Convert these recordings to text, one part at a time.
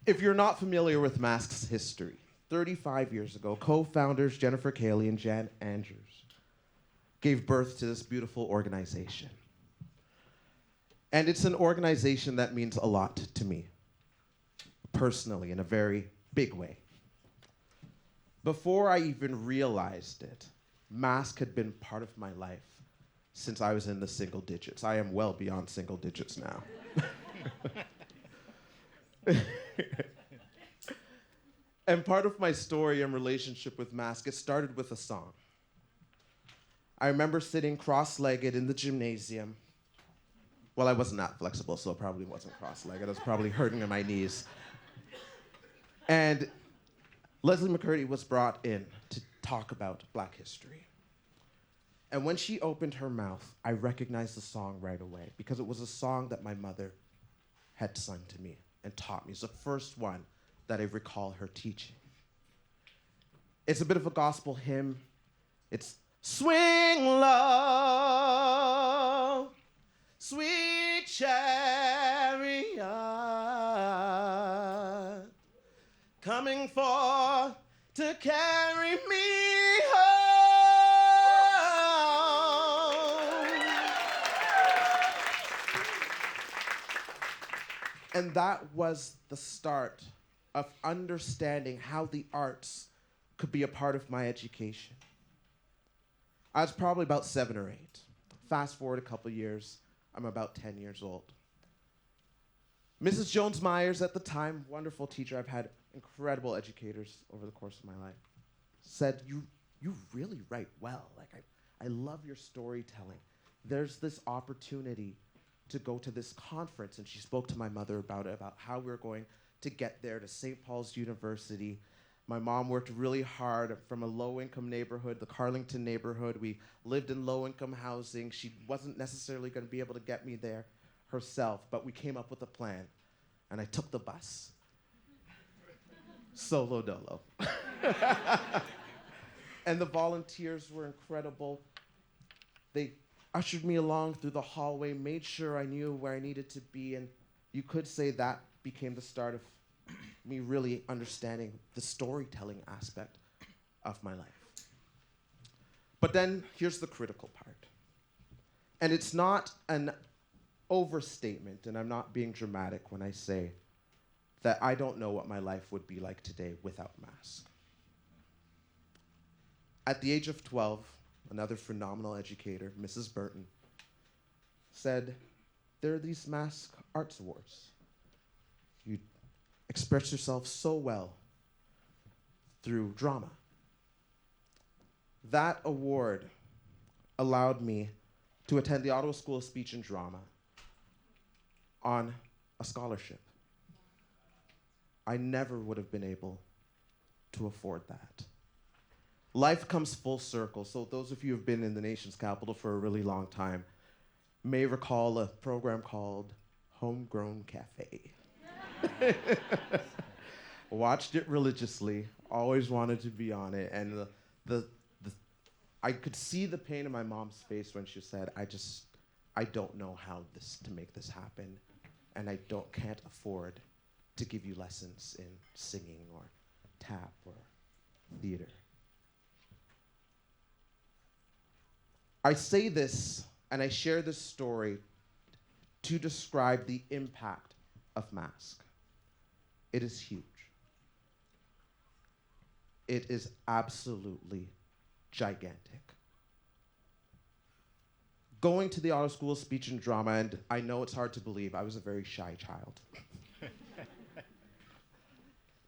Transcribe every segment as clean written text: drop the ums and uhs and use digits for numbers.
If you're not familiar with MASC's history, 35 years ago, co-founders Jennifer Kellylee and Jan Andrews gave birth to this beautiful organization. And it's an organization that means a lot to me, personally, in a very big way. Before I even realized it, MASC had been part of my life since I was in the single digits. I am well beyond single digits now. And part of my story and relationship with MASC, it started with a song. I remember sitting cross-legged in the gymnasium. Well, I wasn't that flexible, so it probably wasn't cross-legged. I was probably hurting in my knees. And Leslie McCurdy was brought in to talk about Black history. And when she opened her mouth, I recognized the song right away because it was a song that my mother had sung to me and taught me. It's the first one that I recall her teaching. It's a bit of a gospel hymn. It's swing low, sweet chariot, coming forth to carry me home. And that was the start of understanding how the arts could be a part of my education. I was probably about 7 or 8. Fast forward a couple years, I'm about 10 years old. Mrs. Jones-Myers at the time, wonderful teacher, I've had incredible educators over the course of my life, said, you really write well. Like, I love your storytelling. There's this opportunity to go to this conference, and she spoke to my mother about it, about how we were going to get there to St. Paul's University. My mom worked really hard from a low-income neighborhood, the Carlington neighborhood. We lived in low-income housing. She wasn't necessarily going to be able to get me there herself, but we came up with a plan, and I took the bus. Solo dolo. And the volunteers were incredible. They ushered me along through the hallway, made sure I knew where I needed to be, and you could say that became the start of me really understanding the storytelling aspect of my life. But then here's the critical part. And it's not an overstatement, and I'm not being dramatic when I say that I don't know what my life would be like today without MASC. At the age of 12, another phenomenal educator, Mrs. Burton, said, there are these MASC Arts Awards. You express yourself so well through drama. That award allowed me to attend the Ottawa School of Speech and Drama on a scholarship. I never would have been able to afford that. Life comes full circle. So those of you who have been in the nation's capital for a really long time may recall a program called Homegrown Cafe. Watched it religiously, always wanted to be on it, and I could see the pain in my mom's face when she said, I don't know how to make this happen, and I can't afford to give you lessons in singing or tap or theater. I say this, and I share this story to describe the impact of MASC. It is huge. It is absolutely gigantic. Going to the Ottawa School of Speech and Drama, and I know it's hard to believe, I was a very shy child.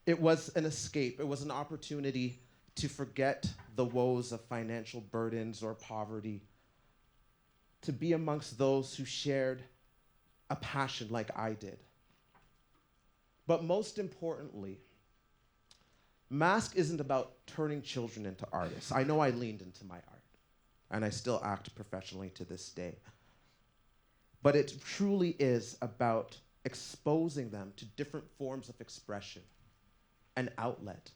It was an escape. It was an opportunity to forget the woes of financial burdens or poverty, to be amongst those who shared a passion like I did. But most importantly, MASC isn't about turning children into artists. I know I leaned into my art, and I still act professionally to this day. But it truly is about exposing them to different forms of expression, an outlet,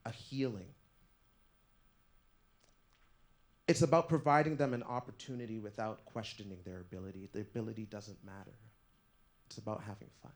a healing. It's about providing them an opportunity without questioning their ability. The ability doesn't matter. It's about having fun.